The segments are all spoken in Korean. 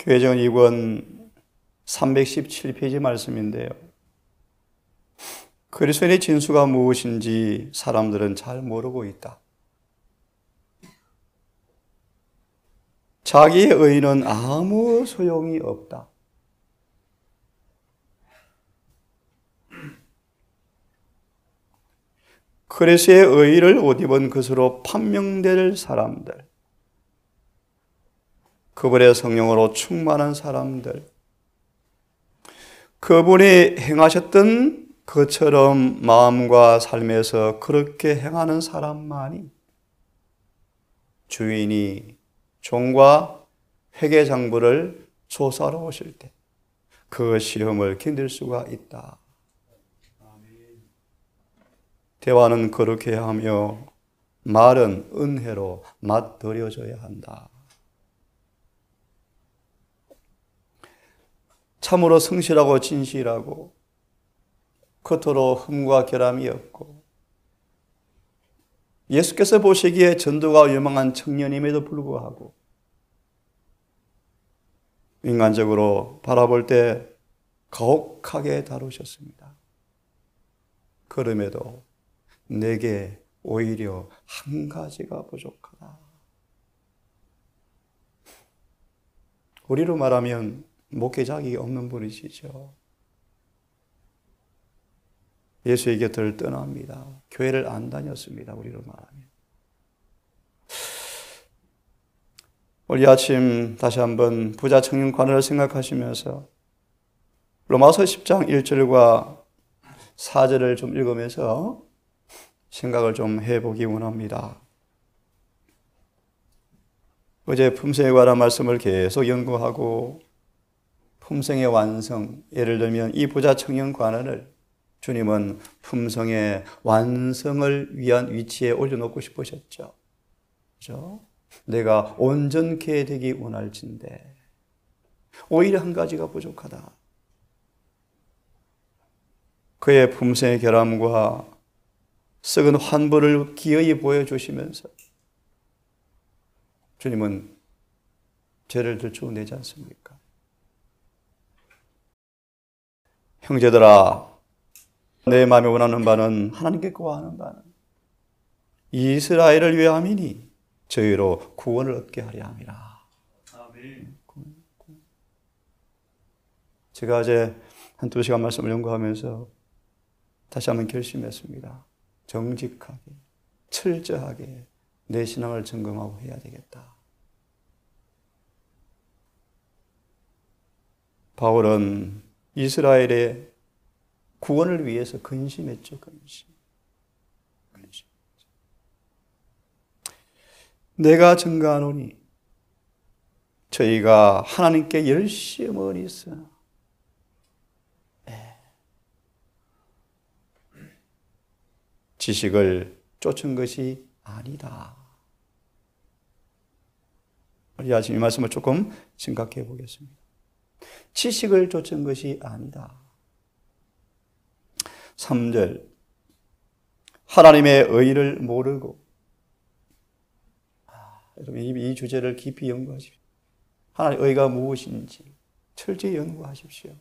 교회전 2권 317페이지 말씀인데요. 그리스도인의 진수가 무엇인지 사람들은 잘 모르고 있다. 자기의 의는 아무 소용이 없다. 그리스도의 의를 옷 입은 것으로 판명될 사람들, 그분의 성령으로 충만한 사람들, 그분이 행하셨던 그처럼 마음과 삶에서 그렇게 행하는 사람만이 주인이 종과 회계장부를 조사하러 오실 때 그 시험을 견딜 수가 있다. 대화는 그렇게 하며 말은 은혜로 맞들여져야 한다. 참으로 성실하고 진실하고 겉으로 흠과 결함이 없고 예수께서 보시기에 전도가 유망한 청년임에도 불구하고 인간적으로 바라볼 때 가혹하게 다루셨습니다. 그럼에도 내게 오히려 한 가지가 부족하다. 우리로 말하면 목회 자격이 없는 분이시죠. 예수의 곁을 떠납니다. 교회를 안 다녔습니다. 우리로 말하면. 오늘 아침 다시 한번 부자 청년 관원을 생각하시면서 로마서 10장 1절과 4절을 좀 읽으면서 생각을 좀 해보기 원합니다. 어제 품성에 관한 말씀을 계속 연구하고 품성의 완성, 예를 들면 이 부자 청년 관원을 주님은 품성의 완성을 위한 위치에 올려놓고 싶으셨죠. 그렇죠? 내가 온전케 되기 원할진대 오히려 한 가지가 부족하다. 그의 품성의 결함과 썩은 환부를 기어이 보여주시면서 주님은 죄를 들추어내지 않습니까? 형제들아, 내 마음에 원하는 바는 하나님께 구하는 바는 이스라엘을 위함이니 저희로 구원을 얻게 하려 함이라. 아멘. 제가 어제 한두 시간 말씀을 연구하면서 다시 한번 결심했습니다. 정직하게, 철저하게 내 신앙을 점검하고 해야 되겠다. 바울은 이스라엘의 구원을 위해서 근심했죠. 근심. 내가 증거하노니 저희가 하나님께 열심을 있어 지식을 쫓은 것이 아니다. 우리 아침 이 말씀을 조금 생각해 보겠습니다. 지식을 쫓은 것이 아니다. 3절 하나님의 의를 모르고 여러분 이 주제를 깊이 연구하십시오. 하나님의 의가 무엇인지 철저히 연구하십시오.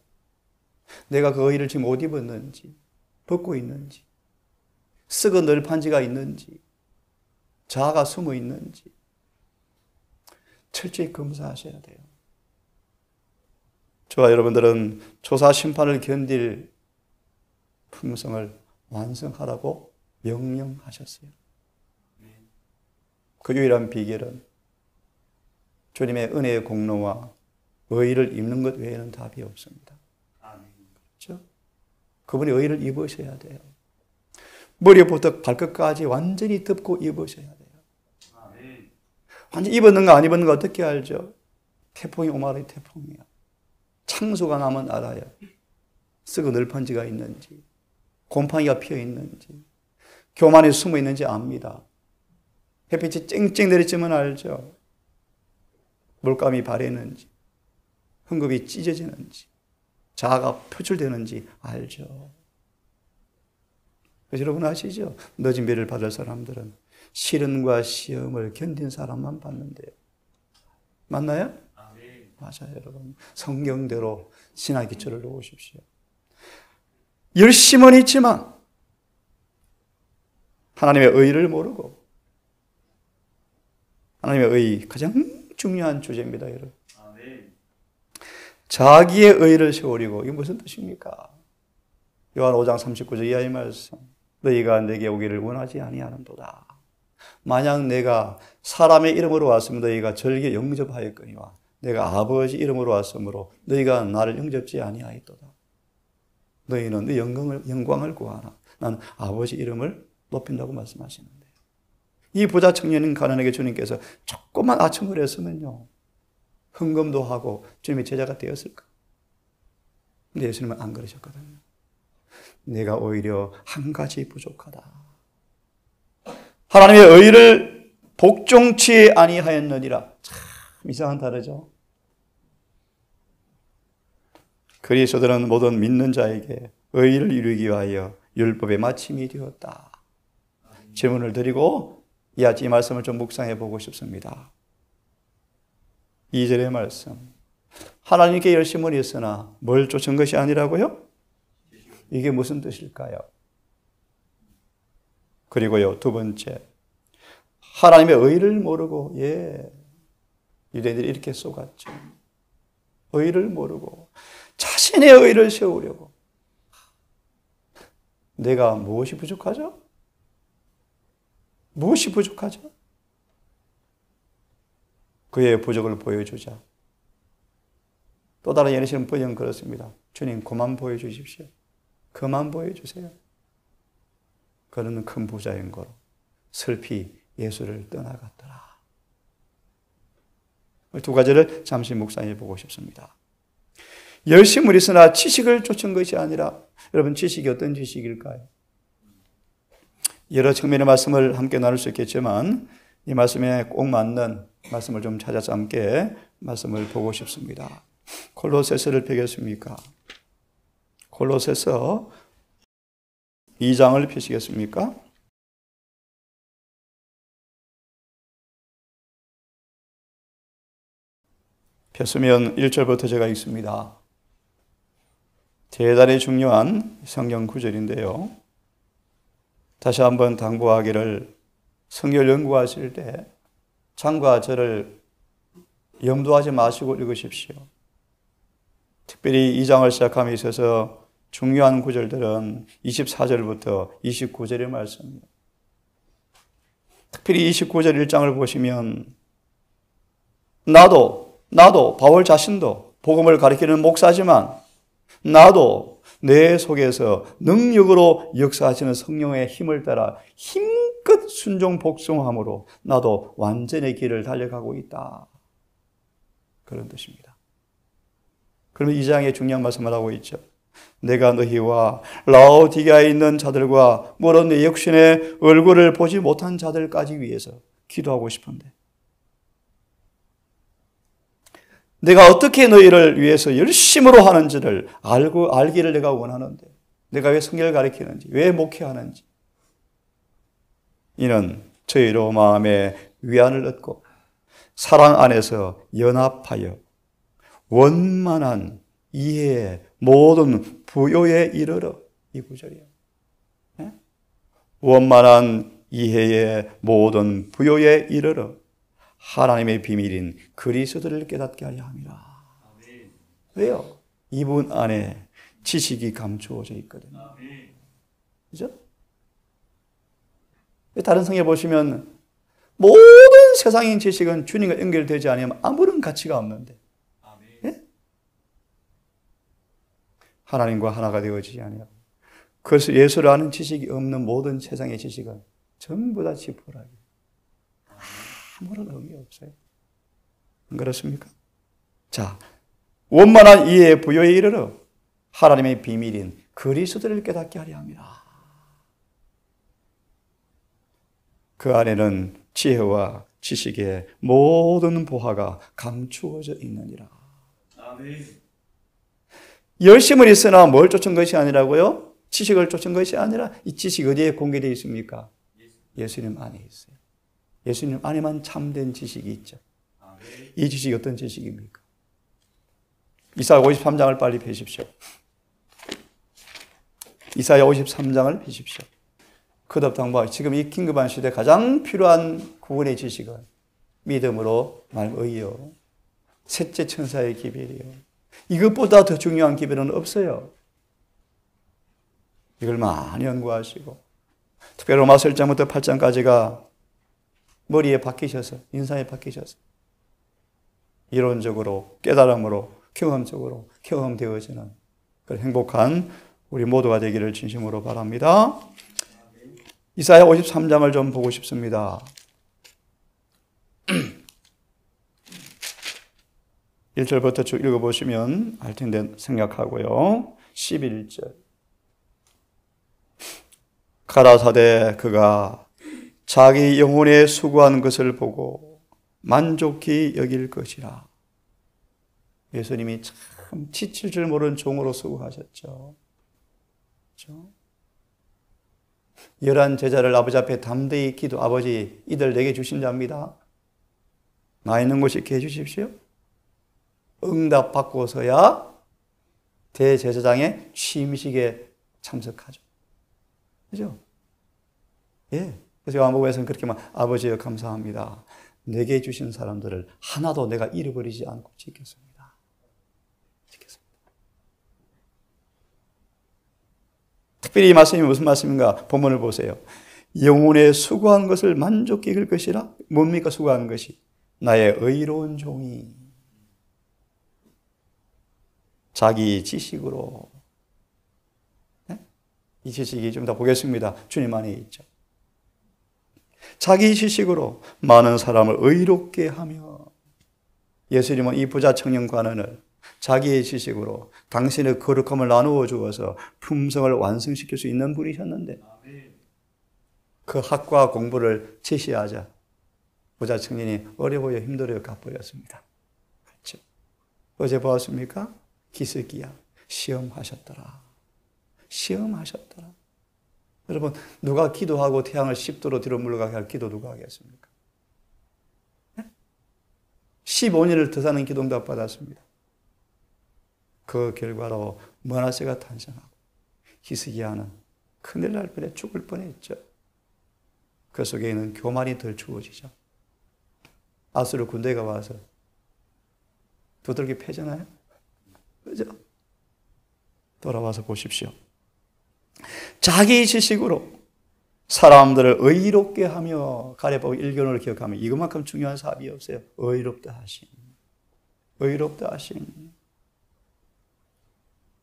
내가 그 의를 지금 옷 입었는지 벗고 있는지 썩은 널판지가 있는지 자아가 숨어 있는지 철저히 검사하셔야 돼요. 저와 여러분들은 조사 심판을 견딜 품성을 완성하라고 명령하셨어요. 그 유일한 비결은 주님의 은혜의 공로와 의를 입는 것 외에는 답이 없습니다. 그렇죠? 그분이 의를 입으셔야 돼요. 머리부터 발끝까지 완전히 덮고 입으셔야 돼요. 완전히 입었는가 안 입었는가 어떻게 알죠? 태풍이 오마리 태풍이야. 창수가 나면 알아요. 썩은 널판지가 있는지 곰팡이가 피어 있는지 교만이 숨어 있는지 압니다. 햇빛이 쨍쨍 내리쬐면 알죠. 물감이 바래는지 흠급이 찢어지는지 자아가 표출되는지 알죠. 그래서 여러분 아시죠? 늦은 배를 받을 사람들은 시련과 시험을 견딘 사람만 받는데요. 맞나요? 맞아요, 여러분. 성경대로 신앙 기초를 놓으십시오. 열심은 있지만 하나님의 의를 모르고, 하나님의 의, 가장 중요한 주제입니다, 여러분. 자기의 의를 세우려고. 이게 무슨 뜻입니까? 요한 5장 39절 이하의 말씀. 너희가 내게 오기를 원하지 아니하는도다. 만약 내가 사람의 이름으로 왔으면 너희가 절개 영접하였거니와 내가 아버지 이름으로 왔으므로 너희가 나를 영접지 아니하였도다. 너희는 네 영광을 구하나 나는 아버지 이름을 높인다고 말씀하시는데, 이 부자 청년인 가난에게 주님께서 조금만 아첨을 했으면요, 헌금도 하고 주님의 제자가 되었을까? 근데 예수님은 안 그러셨거든요. 내가 오히려 한 가지 부족하다. 하나님의 의를 복종치 아니하였느니라. 참 이상한 단어죠. 그리스도는 모든 믿는 자에게 의를 이루기 위하여 율법의 마침이 되었다. 질문을 드리고 이 말씀을 좀 묵상해 보고 싶습니다. 2절의 말씀. 하나님께 열심은 있으나 뭘 쫓은 것이 아니라고요? 이게 무슨 뜻일까요? 그리고요, 두 번째. 하나님의 의를 모르고, 유대인들이 이렇게 속았죠. 의를 모르고 자신의 의를 세우려고. 내가 무엇이 부족하죠? 무엇이 부족하죠? 그의 부족을 보여주자. 또 다른 예수님 번역은 그렇습니다. 주님, 그만 보여주십시오. 그만 보여주세요. 그는 큰 부자인 거로 슬피 예수를 떠나갔더라. 두 가지를 잠시 묵상해 보고 싶습니다. 열심을 있으나 지식을 쫓은 것이 아니라, 여러분 지식이 어떤 지식일까요? 여러 측면의 말씀을 함께 나눌 수 있겠지만 이 말씀에 꼭 맞는 말씀을 좀 찾아서 함께 말씀을 보고 싶습니다. 콜로새서를 펴겠습니까? 콜로새서 2장을 펴시겠습니까? 폈으면 1절부터 제가 읽습니다. 대단히 중요한 성경 구절인데요. 다시 한번 당부하기를, 성경 연구하실 때 장과 절을 염두하지 마시고 읽으십시오. 특별히 2장을 시작함에 있어서 중요한 구절들은 24절부터 29절의 말씀입니다. 특별히 29절 1장을 보시면 나도 바울 자신도 복음을 가리키는 목사지만 나도 내 속에서 능력으로 역사하시는 성령의 힘을 따라 힘껏 순종 복종함으로 나도 완전의 길을 달려가고 있다. 그런 뜻입니다. 그러면 이 장에 중요한 말씀을 하고 있죠. 내가 너희와 라오디게아에 있는 자들과 물론 내 역신의 얼굴을 보지 못한 자들까지 위해서 기도하고 싶은데, 내가 어떻게 너희를 위해서 열심으로 하는지를 알기를 내가 원하는데, 내가 왜 성경을 가르치는지, 왜 목회하는지, 이는 저희로 마음에 위안을 얻고 사랑 안에서 연합하여 원만한 이해의 모든 부요에 이르러. 이 구절이에요. 네? 원만한 이해의 모든 부요에 이르러 하나님의 비밀인 그리스도를 깨닫게 하려 함이라. 왜요? 이분 안에 지식이 감추어져 있거든요. 그죠? 다른 성에 보시면 모든 세상인 지식은 주님과 연결되지 않으면 아무런 가치가 없는데, 예? 하나님과 하나가 되어지지 않아요. 그래서 예수를 아는 지식이 없는 모든 세상의 지식은 전부 다 지푸라기. 아무런 의미 없어요. 안 그렇습니까? 자, 원만한 이해의 부요에 이르러 하나님의 비밀인 그리스도를 깨닫게 하려 합니다. 그 안에는 지혜와 지식의 모든 보화가 감추어져 있느니라. 아멘. 열심을 있으나 뭘 쫓은 것이 아니라고요? 지식을 쫓은 것이 아니라, 이 지식이 어디에 공개되어 있습니까? 예수님 안에 있어요. 예수님 안에만 참된 지식이 있죠. 이 지식이 어떤 지식입니까? 이사야 53장을 빨리 펴십시오. 이사야 53장을 펴십시오. 거듭당부하 지금 이 긴급한 시대에 가장 필요한 구원의 지식은 믿음으로 말의요. 셋째 천사의 기별이요. 이것보다 더 중요한 기별은 없어요. 이걸 많이 연구하시고 특별히 로마서 1장부터 8장까지가 머리에 박히셔서 인상에 박히셔서 이론적으로 깨달음으로 경험적으로 경험되어지는 그런 행복한 우리 모두가 되기를 진심으로 바랍니다. 이사야 53장을 좀 보고 싶습니다. 1절부터 쭉 읽어보시면 알 텐데 생각하고요. 11절 가라사대 그가 자기 영혼에 수고한 것을 보고 만족히 여길 것이라. 예수님이 참 지칠 줄 모르는 종으로 수고하셨죠. 그렇죠? 11 제자를 아버지 앞에 담대히 기도, 아버지 이들 내게 주신 자입니다. 나 있는 곳에 있게 해주십시오. 응답 받고서야 대제사장의 취임식에 참석하죠. 그죠? 예. 그래서 요한복음에서는 그렇게 막 아버지여 감사합니다. 내게 주신 사람들을 하나도 내가 잃어버리지 않고 지켰습니다. 지켰습니다. 특별히 이 말씀이 무슨 말씀인가? 본문을 보세요. 영혼에 수고한 것을 만족히 여길 것이라? 뭡니까 수고한 것이? 나의 의로운 종이 자기 지식으로, 네? 이 지식이 좀 더 보겠습니다. 주님 안에 있죠. 자기 지식으로 많은 사람을 의롭게 하며, 예수님은 이 부자 청년 관원을 자기의 지식으로 당신의 거룩함을 나누어 주어서 품성을 완성시킬 수 있는 분이셨는데 그 학과 공부를 제시하자 부자 청년이 어려 보여 힘들어 갚보였습니다. 그렇죠? 어제 보았습니까? 히스기야 시험하셨더라. 시험하셨더라. 여러분 누가 기도하고 태양을 10도로 뒤로 물러가게 할 기도 누가 하겠습니까? 15년을 더 사는 기도응답 받았습니다. 그 결과로 므낫세가 탄생하고 히스기야는 큰일 날 뻔해 죽을 뻔했죠. 그 속에는 교만이 덜 주어지죠. 아수르 군대가 와서 두들겨 패잖아요. 그죠? 돌아와서 보십시오. 자기 지식으로 사람들을 의롭게 하며, 가레법 1견을 기억하면 이것만큼 중요한 사업이 없어요. 의롭다 하심. 의롭다 하심.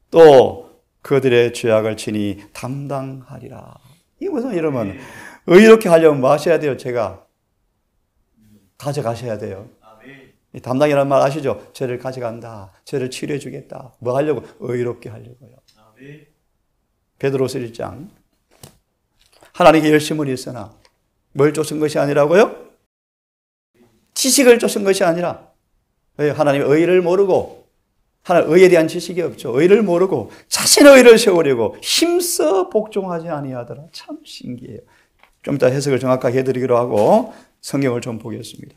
또 그들의 죄악을 친히 담당하리라. 이게 무슨 이러면 의롭게 하려면 뭐 하셔야 돼요? 제가 가져가셔야 돼요. 담당이라는 말 아시죠? 죄를 가져간다. 죄를 치료해 주겠다. 뭐 하려고? 의롭게 하려고요. 베드로서 1장. 하나님께 열심을 있으나 뭘 쫓은 것이 아니라고요? 지식을 쫓은 것이 아니라, 하나님의 의를 모르고, 하나님 의에 대한 지식이 없죠. 의를 모르고 자신의 의를 세우려고 힘써 복종하지 아니하더라. 참 신기해요. 좀 이따 해석을 정확하게 해드리기로 하고 성경을 좀 보겠습니다.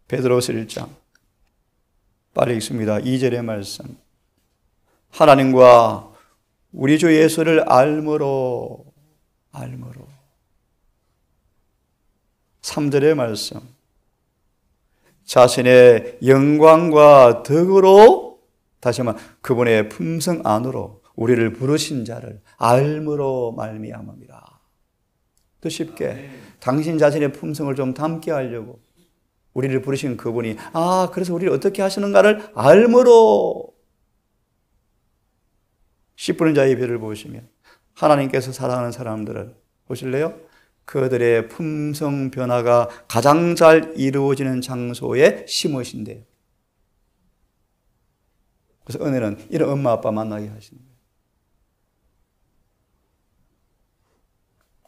베드로서 1장 빨리 읽습니다. 2절의 말씀. 하나님과 우리 주 예수를 알므로 3절의 말씀. 자신의 영광과 덕으로, 다시 한번 그분의 품성 안으로 우리를 부르신 자를 알므로 말미암음이라. 더 쉽게 당신 자신의 품성을 좀 담게 하려고 우리를 부르신 그분이, 그래서 우리를 어떻게 하시는가를 알므로. 씨 뿌린 자의 배를 보시면 하나님께서 사랑하는 사람들을 보실래요? 그들의 품성 변화가 가장 잘 이루어지는 장소에 심으신대요. 그래서 은혜는 이런 엄마 아빠 만나게 하시는 거예요.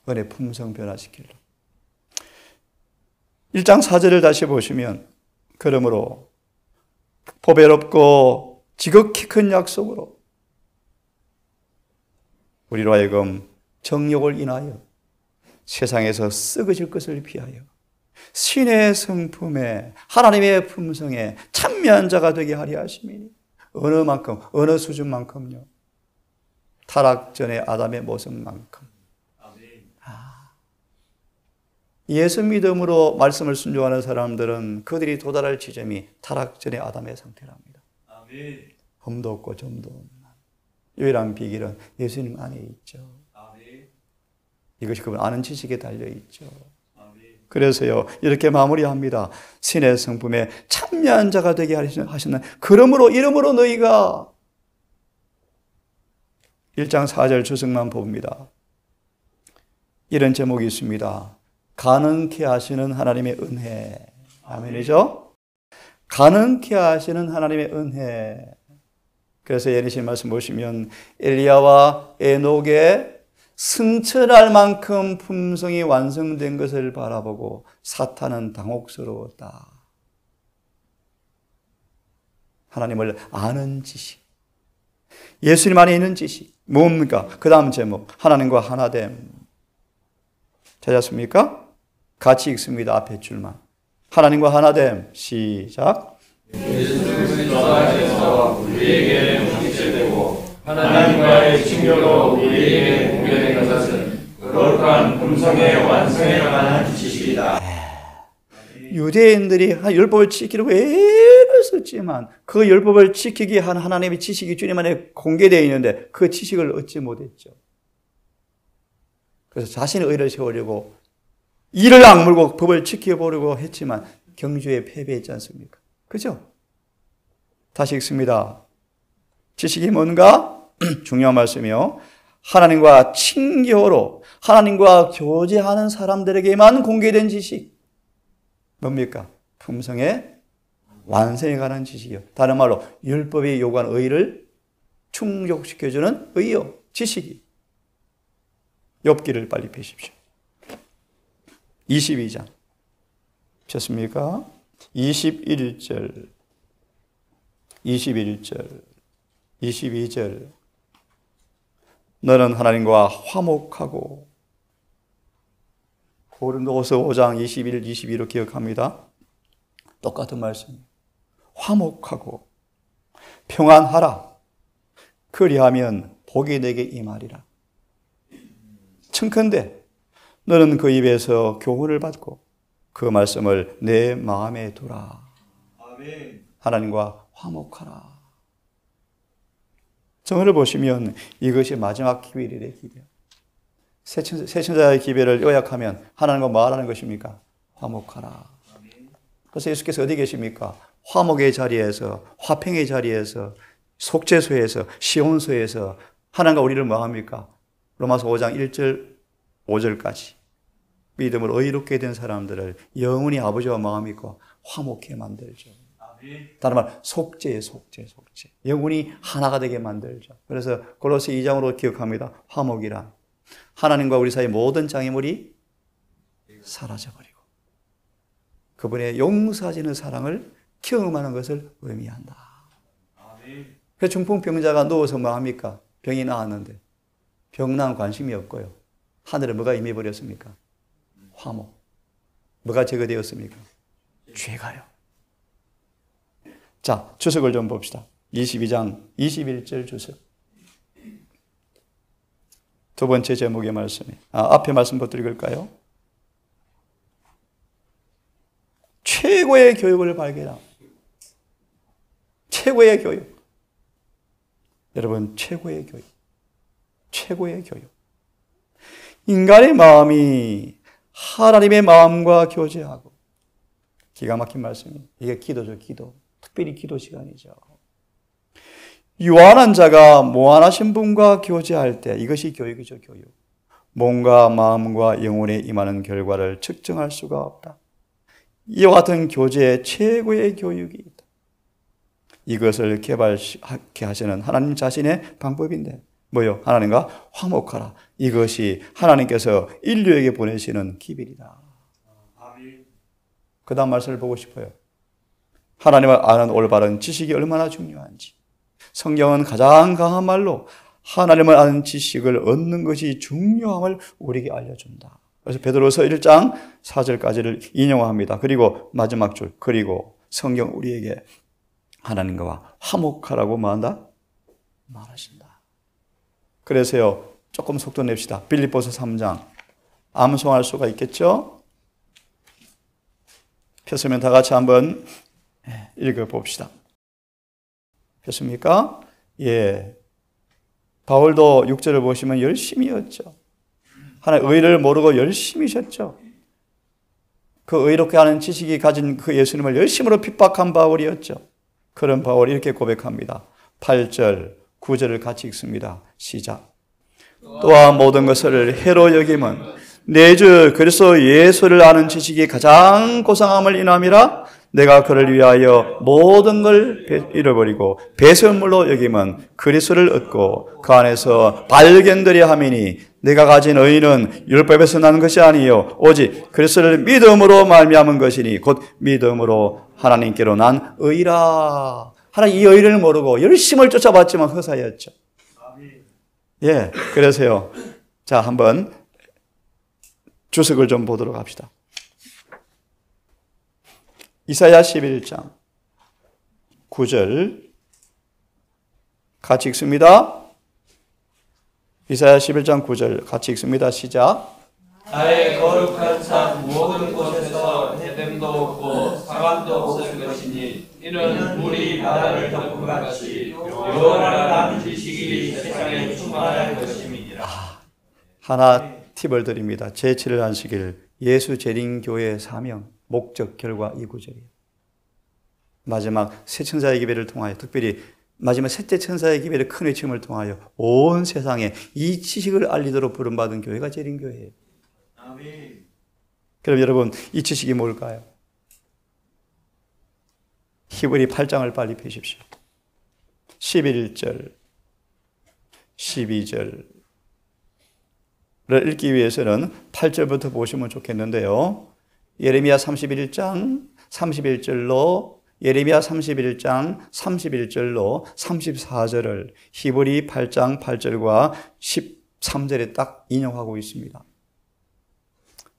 은혜 품성 변화시키려. 1장 4절을 다시 보시면, 그러므로 보배롭고 지극히 큰 약속으로 우리로 하여금 정욕을 인하여 세상에서 썩어질 것을 피하여 신의 성품에, 하나님의 품성에 참여한 자가 되게 하려 하심이니 어느 만큼, 어느 수준만큼요? 타락 전의 아담의 모습만큼. 예수 믿음으로 말씀을 순종하는 사람들은 그들이 도달할 지점이 타락 전의 아담의 상태랍니다. 흠도 없고 점도 없는 유일한 비결은 예수님 안에 있죠. 이것이 그분 아는 지식에 달려있죠. 그래서요, 이렇게 마무리합니다. 신의 성품에 참여한 자가 되게 하시는 그러므로 이름으로 너희가 1장 4절 주석만 봅니다. 이런 제목이 있습니다. 가능케 하시는 하나님의 은혜. 아멘이죠? 가능케 하시는 하나님의 은혜. 그래서 예리신 말씀 보시면 엘리야와 에녹의 승천할 만큼 품성이 완성된 것을 바라보고 사탄은 당혹스러웠다. 하나님을 아는 지식, 예수님 안에 있는 지식, 뭡니까? 그 다음 제목, 하나님과 하나됨. 찾았습니까? 같이 읽습니다. 앞에 줄만. 하나님과 하나됨. 시작. 예수 그리스도께서 우리에게 공개되고 하나님과의 친교로 우리에게 공개된 것은 거룩한 품성의 완성에 관한 지식이다. 유대인들이 율법을 지키려고 애를 썼지만 그 율법을 지키기 위한 하나님의 지식이 주님 안에 공개되어 있는데 그 지식을 얻지 못했죠. 그래서 자신의 의를 세우려고 이를 악물고 법을 지켜보려고 했지만 경주에 패배했지 않습니까? 그죠? 다시 읽습니다. 지식이 뭔가? 중요한 말씀이요. 하나님과 친교로 하나님과 교제하는 사람들에게만 공개된 지식. 뭡니까? 품성의 완성에 관한 지식이요. 다른 말로 율법이 요구하는 의를 충족시켜주는 의요. 지식이. 욥기를 빨리 펴십시오. 22장. 폈습니까? 21절, 21절, 22절. 너는 하나님과 화목하고. 고린도후서 5장 21, 22로 기억합니다. 똑같은 말씀. 화목하고 평안하라. 그리하면 복이 내게 임하리라. 청컨대 너는 그 입에서 교훈을 받고 그 말씀을 내 마음에 두라. 아멘. 하나님과 화목하라. 정언을 보시면 이것이 마지막 기별이래, 기별. 세천자의 기별을 요약하면 하나님과 뭐 하라는 것입니까? 화목하라. 그래서 예수께서 어디 계십니까? 화목의 자리에서, 화평의 자리에서, 속죄소에서, 시온소에서 하나님과 우리를 뭐 합니까? 로마서 5장 1절, 5절까지. 믿음으로 의롭게 된 사람들을 영원히 아버지와 마음이 있고 화목해 만들죠. 다른 말 속죄. 영원히 하나가 되게 만들죠. 그래서 골로새 2장으로 기억합니다. 화목이란 하나님과 우리 사이 모든 장애물이 사라져버리고 그분의 용서하시는 사랑을 경험하는 것을 의미한다. 그래서 중풍병자가 누워서 뭐 합니까? 병이 나았는데 병난 관심이 없고요. 하늘에 뭐가 임해버렸습니까? 화목. 뭐가 제거되었습니까? 죄가요. 자, 주석을 좀 봅시다. 22장 21절 주석. 두 번째 제목의 말씀이. 앞에 말씀부터 읽을까요? 최고의 교육을 발견하고. 최고의 교육. 여러분, 최고의 교육. 최고의 교육. 인간의 마음이 하나님의 마음과 교제하고. 기가 막힌 말씀이에요. 이게 기도죠, 기도. 특별히 기도 시간이죠. 유한한 자가 무한하신 분과 교제할 때 이것이 교육이죠, 교육. 몸과 마음과 영혼에 임하는 결과를 측정할 수가 없다. 이와 같은 교제의 최고의 교육이 있다. 이것을 개발하게 하시는 하나님 자신의 방법인데 뭐요? 하나님과 화목하라. 이것이 하나님께서 인류에게 보내시는 기별이다. 그 다음 말씀을 보고 싶어요. 하나님을 아는 올바른 지식이 얼마나 중요한지. 성경은 가장 강한 말로 하나님을 아는 지식을 얻는 것이 중요함을 우리에게 알려준다. 그래서 베드로서 1장 4절까지를 인용합니다. 그리고 마지막 줄, 그리고 성경 우리에게 하나님과 화목하라고 뭐한다? 말하신다. 그래서요, 조금 속도 냅시다. 빌립보서 3장. 암송할 수가 있겠죠? 폈으면 다 같이 한번 읽어봅시다. 폈습니까? 예. 바울도 6절을 보시면 열심히였죠. 하나님의 의를 모르고 열심히셨죠. 그 의롭게 하는 지식이 가진 그 예수님을 열심으로 핍박한 바울이었죠. 그런 바울이 이렇게 고백합니다. 8절, 9절을 같이 읽습니다. 시작. 또한 모든 것을 해로 여김은 내 주 그리스도 예수를 아는 지식이 가장 고상함을 인함이라. 내가 그를 위하여 모든 걸 잃어버리고 배설물로 여김은 그리스도를 얻고 그 안에서 발견되려 함이니 내가 가진 의는 율법에서 난 것이 아니요 오직 그리스도를 믿음으로 말미암은 것이니 곧 믿음으로 하나님께로 난 의라. 하나님 이 의를 모르고 열심을 쫓아봤지만 허사였죠. 예, 그래서요. 자, 한번 주석을 좀 보도록 합시다. 이사야 11장 9절 같이 읽습니다. 이사야 11장 9절 같이 읽습니다. 시작. 나의 거룩한 산 모든 곳에서 해됨도 없고 상함도 없을 것이니 이는 물이 바다를 덮은 같이 영원한 지식이 세상에 충만할 것임이니라. 하나 팁을 드립니다. 제7일 안식일 예수 재림교회의 사명, 목적, 결과 이 구절이에요. 마지막 새 천사의 기별을 통하여 특별히 마지막 셋째 천사의 기별의 큰 외침을 통하여 온 세상에 이 지식을 알리도록 부름받은 교회가 재림교회예요. 아멘. 그럼 여러분 이 지식이 뭘까요? 히브리 8장을 빨리 펴십시오. 11절, 12절 를 읽기 위해서는 8절부터 보시면 좋겠는데요. 예레미야 31장 31절로 예레미야 31장 31절로 34절을 히브리 8장 8절과 13절에 딱 인용하고 있습니다.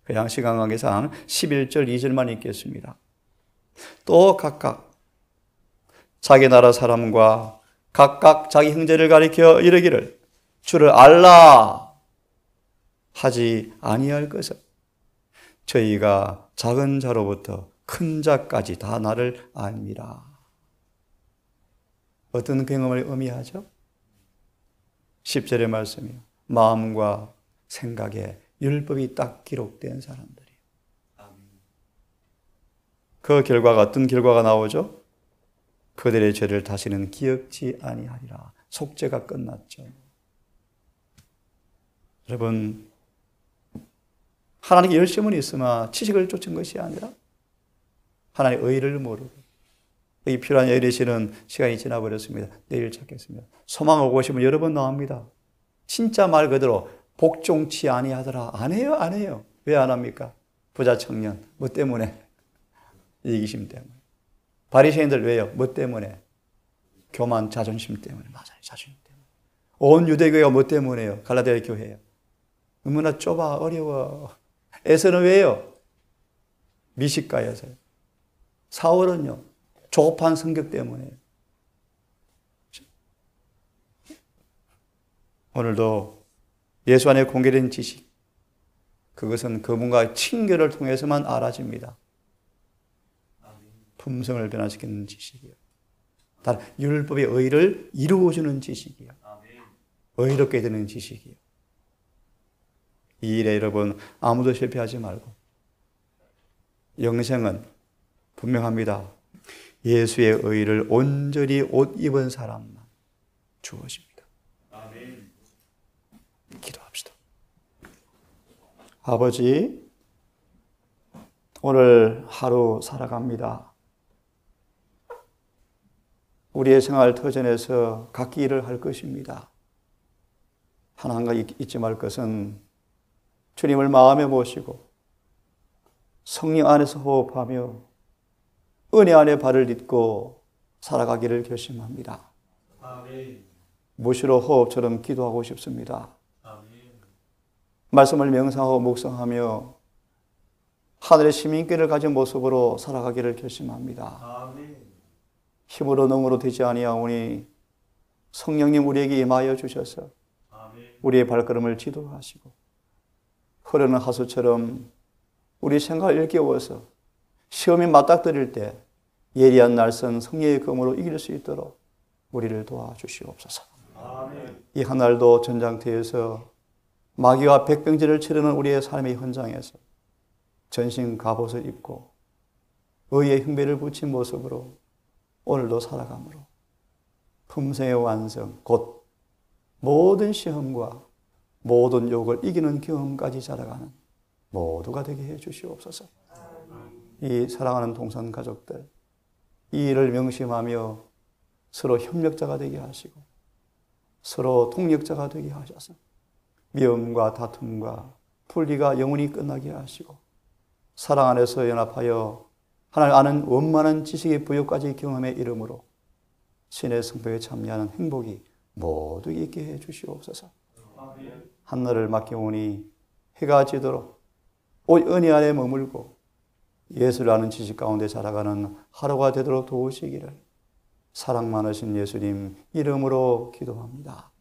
그 양식 강강에상 11절 2절만 읽겠습니다. 또 각각 자기 나라 사람과 각각 자기 형제를 가리켜 이르기를 주를 알라 하지 아니할 것은 저희가 작은 자로부터 큰 자까지 다 나를 압니다. 어떤 경험을 의미하죠? 10절의 말씀이요. 마음과 생각에 율법이 딱 기록된 사람들이에요. 그 결과가 어떤 결과가 나오죠? 그들의 죄를 다시는 기억지 아니하리라. 속죄가 끝났죠. 여러분 하나님께 열심은 있으나 지식을 쫓은 것이 아니라 하나님의 의를 모르고 이 필요한 예리시는 시간이 지나버렸습니다. 내일 찾겠습니다. 소망을 오고 싶으면 여러 번 나옵니다. 진짜 말 그대로 복종치 아니하더라. 안 해요, 안 해요. 왜 안 합니까? 부자 청년. 뭐 때문에? 이기심 때문에. 바리새인들 왜요? 뭐 때문에? 교만 자존심 때문에. 맞아요, 자존심 때문에. 온 유대교회가 뭐 때문에요? 갈라디아 교회예요. 얼마나 좁아, 어려워. 에서는 왜요? 미식가여서요. 사울은요, 조급한 성격 때문에. 오늘도 예수 안에 공개된 지식, 그것은 그분과의 친교를 통해서만 알아집니다. 품성을 변화시키는 지식이요. 단 율법의 의를 이루어주는 지식이요. 의롭게 되는 지식이요. 이 일에 여러분 아무도 실패하지 말고 영생은 분명합니다. 예수의 의를 온전히 옷 입은 사람만 주어집니다. 아멘. 기도합시다. 아버지, 오늘 하루 살아갑니다. 우리의 생활 터전에서 각기 일을 할 것입니다. 하나님과 잊지 말 것은 주님을 마음에 모시고 성령 안에서 호흡하며 은혜 안에 발을 딛고 살아가기를 결심합니다. 아멘. 무시로 호흡처럼 기도하고 싶습니다. 아멘. 말씀을 명상하고 묵상하며 하늘의 시민권을 가진 모습으로 살아가기를 결심합니다. 아멘. 힘으로 능으로 되지 아니하오니 성령님 우리에게 임하여 주셔서 우리의 발걸음을 지도하시고 흐르는 하수처럼 우리 생각을 일깨워서 시험이 맞닥뜨릴 때 예리한 날선 성령의 검으로 이길 수 있도록 우리를 도와주시옵소서. 이 한 날도 전장터에서 마귀와 백병제를 치르는 우리의 삶의 현장에서 전신 갑옷을 입고 의의 흉배를 붙인 모습으로 오늘도 살아가므로 품성의 완성, 곧 모든 시험과 모든 욕을 이기는 경험까지 자라가는 모두가 되게 해 주시옵소서. 이 사랑하는 동산 가족들, 이 일을 명심하며 서로 협력자가 되게 하시고 서로 동력자가 되게 하셔서 미움과 다툼과 분리가 영원히 끝나게 하시고 사랑 안에서 연합하여 하나님 아는 원만한 지식의 부여까지 경험에 이름으로 신의 성도에 참여하는 행복이 모두 있게 해 주시옵소서. 한날을 맡겨오니 해가 지도록 온 은혜 안에 머물고 예수를 아는 지식 가운데 자라가는 하루가 되도록 도우시기를 사랑 많으신 예수님 이름으로 기도합니다.